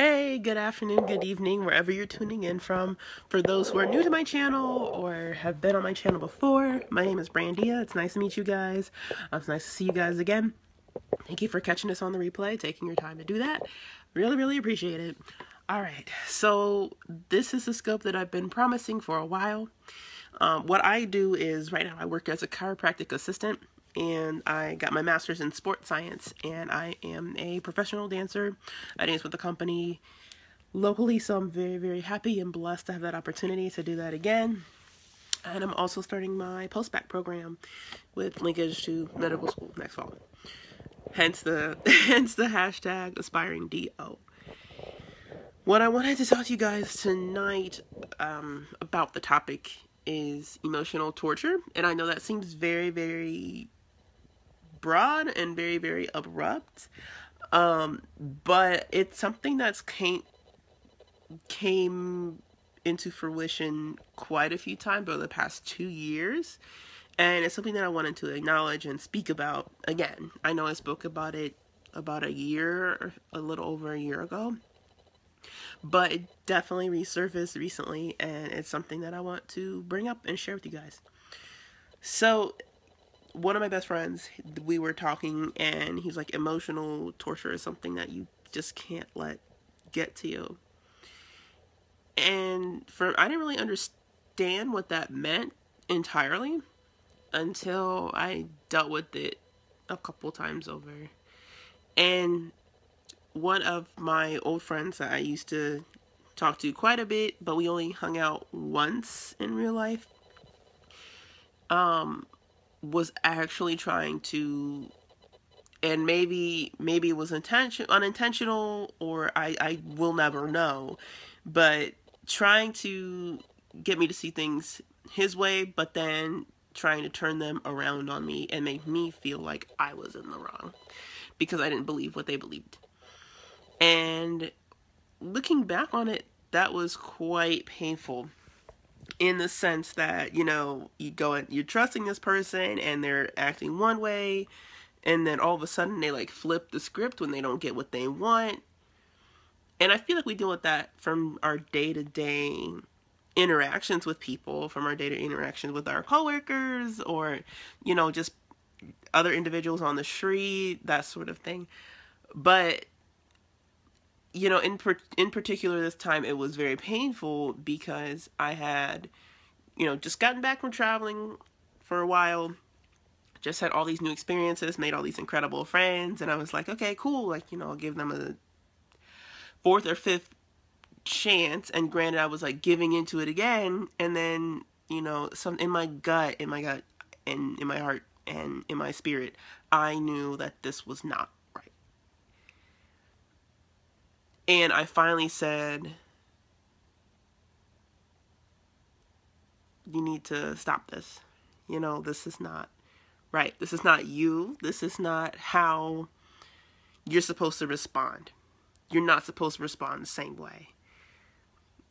Hey, good afternoon, good evening, wherever you're tuning in from. For those who are new to my channel or have been on my channel before, my name is Brandia. It's nice to meet you guys. It's nice to see you guys again. Thank you for catching us on the replay, taking your time to do that. Really appreciate it. Alright, so this is the scope that I've been promising for a while. What I do is, right now I work as a chiropractic assistant, and I got my master's in sports science, and I am a professional dancer. I dance with the company locally, so I'm very happy and blessed to have that opportunity to do that again. And I'm also starting my post-bac program with linkage to medical school next fall. Hence the hashtag AspiringDO. What I wanted to talk to you guys tonight about the topic is emotional torture. And I know that seems very broad and very abrupt. But it's something that's came into fruition quite a few times over the past 2 years. And it's something that I wanted to acknowledge and speak about again. I know I spoke about it about a little over a year ago. But it definitely resurfaced recently, and it's something that I want to bring up and share with you guys. So, one of my best friends, we were talking, and he's like, emotional torture is something that you just can't let get to you. And I didn't really understand what that meant entirely until I dealt with it a couple times over. And one of my old friends that I used to talk to quite a bit, but we only hung out once in real life, was actually trying to, and maybe it was unintentional, or I will never know, but trying to get me to see things his way, but then trying to turn them around on me and make me feel like I was in the wrong because I didn't believe what they believed. And looking back on it, that was quite painful in the sense that, you know, you're trusting this person and they're acting one way, and then all of a sudden they like flip the script when they don't get what they want. And I feel like we deal with that from our day-to-day interactions with people, from our day-to-day interactions with our coworkers, or, you know, just other individuals on the street, that sort of thing. But you know, in particular this time, it was very painful because I had, you know, just gotten back from traveling for a while, just had all these new experiences, made all these incredible friends, and I was like, okay, cool, like, you know, I'll give them a 4th or 5th chance. And granted, I was like giving into it again, and then, you know, in my gut, and in my heart, and in my spirit, I knew that this was not right. And I finally said, you need to stop this. You know, this is not right. This is not you. This is not how you're supposed to respond. You're not supposed to respond the same way.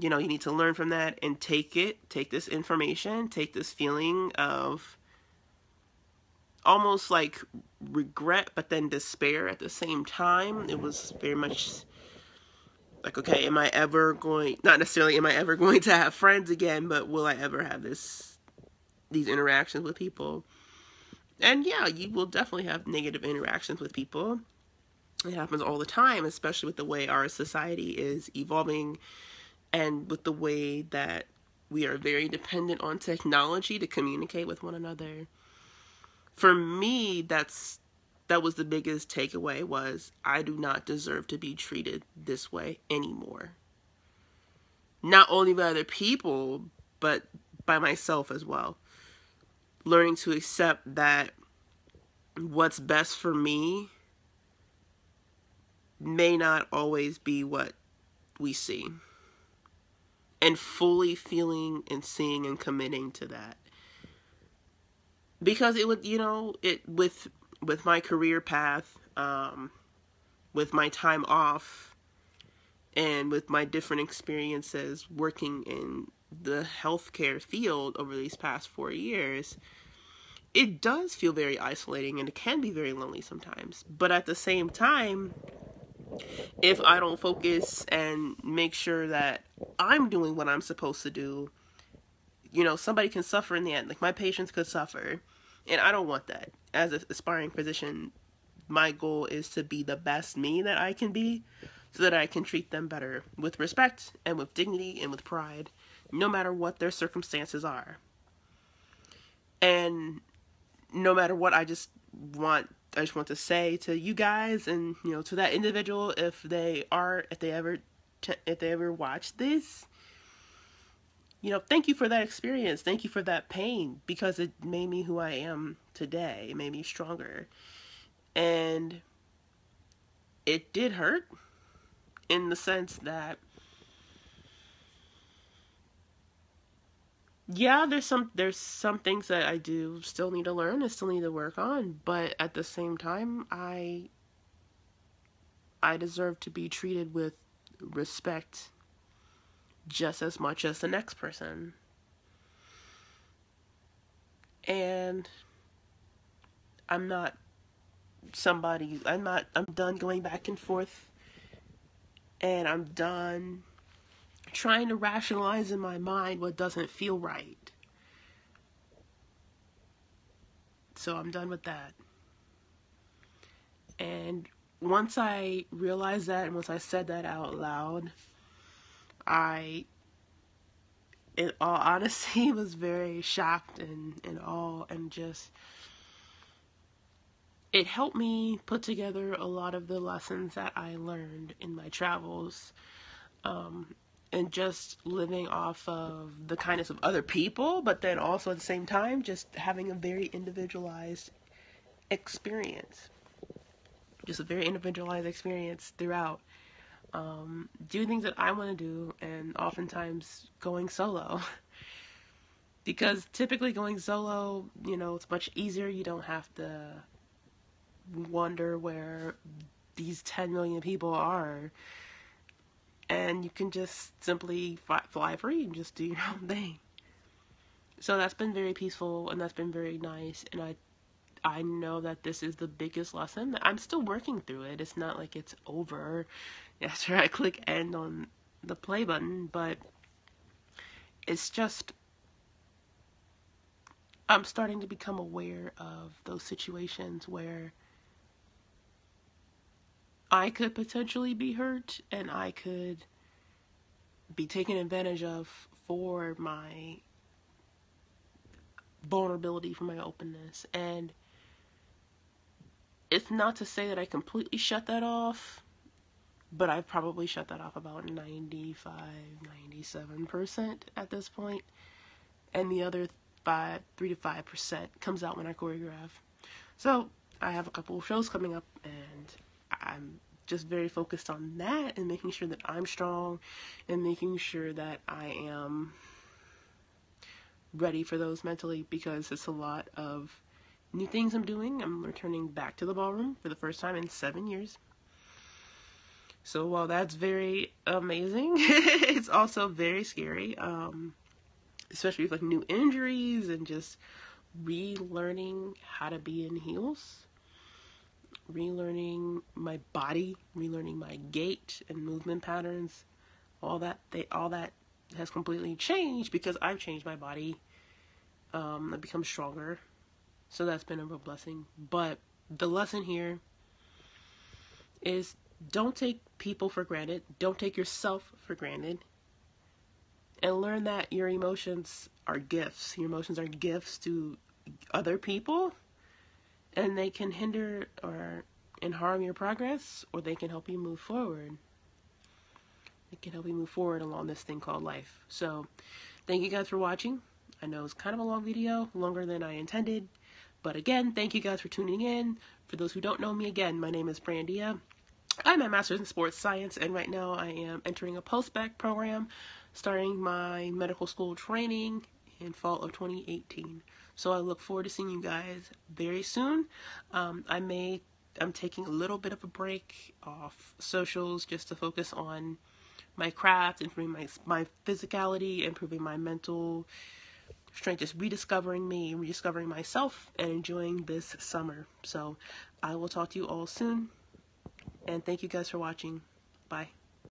You know, you need to learn from that and take this information, take this feeling of almost like regret, but then despair at the same time. It was very much like, okay, am I ever going, not necessarily am I ever going to have friends again, but will I ever have these interactions with people? And yeah, you will definitely have negative interactions with people. It happens all the time, especially with the way our society is evolving and with the way that we are very dependent on technology to communicate with one another. For me, that was the biggest takeaway, was I do not deserve to be treated this way anymore. Not only by other people, but by myself as well. Learning to accept that what's best for me may not always be what we see. And fully feeling and seeing and committing to that. Because it would, you know, with my career path, with my time off, and with my different experiences working in the healthcare field over these past 4 years, it does feel very isolating and it can be very lonely sometimes. But at the same time, if I don't focus and make sure that I'm doing what I'm supposed to do, somebody can suffer in the end. Like, my patients could suffer, and I don't want that. As an aspiring physician, my goal is to be the best me that I can be, so that I can treat them better with respect and with dignity and with pride, no matter what their circumstances are. And no matter what, I just want to say to you guys, and to that individual, if they ever watch this, thank you for that experience. Thank you for that pain, because it made me who I am today. It made me stronger. And it did hurt, in the sense that, yeah, there's some things that I do still need to learn, I still need to work on, but at the same time, I deserve to be treated with respect just as much as the next person. And I'm not I'm done going back and forth, and I'm done trying to rationalize in my mind what doesn't feel right. So I'm done with that. And once I realized that, and once I said that out loud, I, in all honesty, was very shocked and in awe, and just, it helped me put together a lot of the lessons that I learned in my travels, and just living off of the kindness of other people, but then also at the same time, just having a very individualized experience. Just a very individualized experience throughout. Do things that I want to do, and oftentimes going solo. Because typically going solo, it's much easier. You don't have to wonder where these 10 million people are. And you can just simply fly free and just do your own thing. So that's been very peaceful, and that's been very nice. And I know that this is the biggest lesson. I'm still working through it. It's not like it's over after I click end on the play button, but it's just, I'm starting to become aware of those situations where I could potentially be hurt, and I could be taken advantage of for my vulnerability, for my openness. And it's not to say that I completely shut that off, but I've probably shut that off about 95, 97% at this point. And the other 3 to 5% comes out when I choreograph. So I have a couple of shows coming up, and I'm just very focused on that, and making sure that I'm strong, and making sure that I am ready for those mentally, because it's a lot of new things I'm doing. I'm returning back to the ballroom for the first time in 7 years. So while that's very amazing, it's also very scary, especially with like new injuries and just relearning how to be in heels, relearning my body, relearning my gait and movement patterns. All that has completely changed because I've changed my body. I've become stronger. So that's been a real blessing. But the lesson here is, don't take people for granted. Don't take yourself for granted. And learn that your emotions are gifts. Your emotions are gifts to other people. And they can hinder and harm your progress, or they can help you move forward. It can help you move forward along this thing called life. So, thank you guys for watching. I know it's kind of a long video, longer than I intended. But again, thank you guys for tuning in. For those who don't know me, again, my name is Brandia. I'm a master's in sports science, and right now I am entering a post-bac program, starting my medical school training in fall of 2018. So I look forward to seeing you guys very soon. I'm taking a little bit of a break off socials just to focus on my craft, improving my physicality, improving my mental strength, just rediscovering me, rediscovering myself, and enjoying this summer. So I will talk to you all soon, and thank you guys for watching. Bye.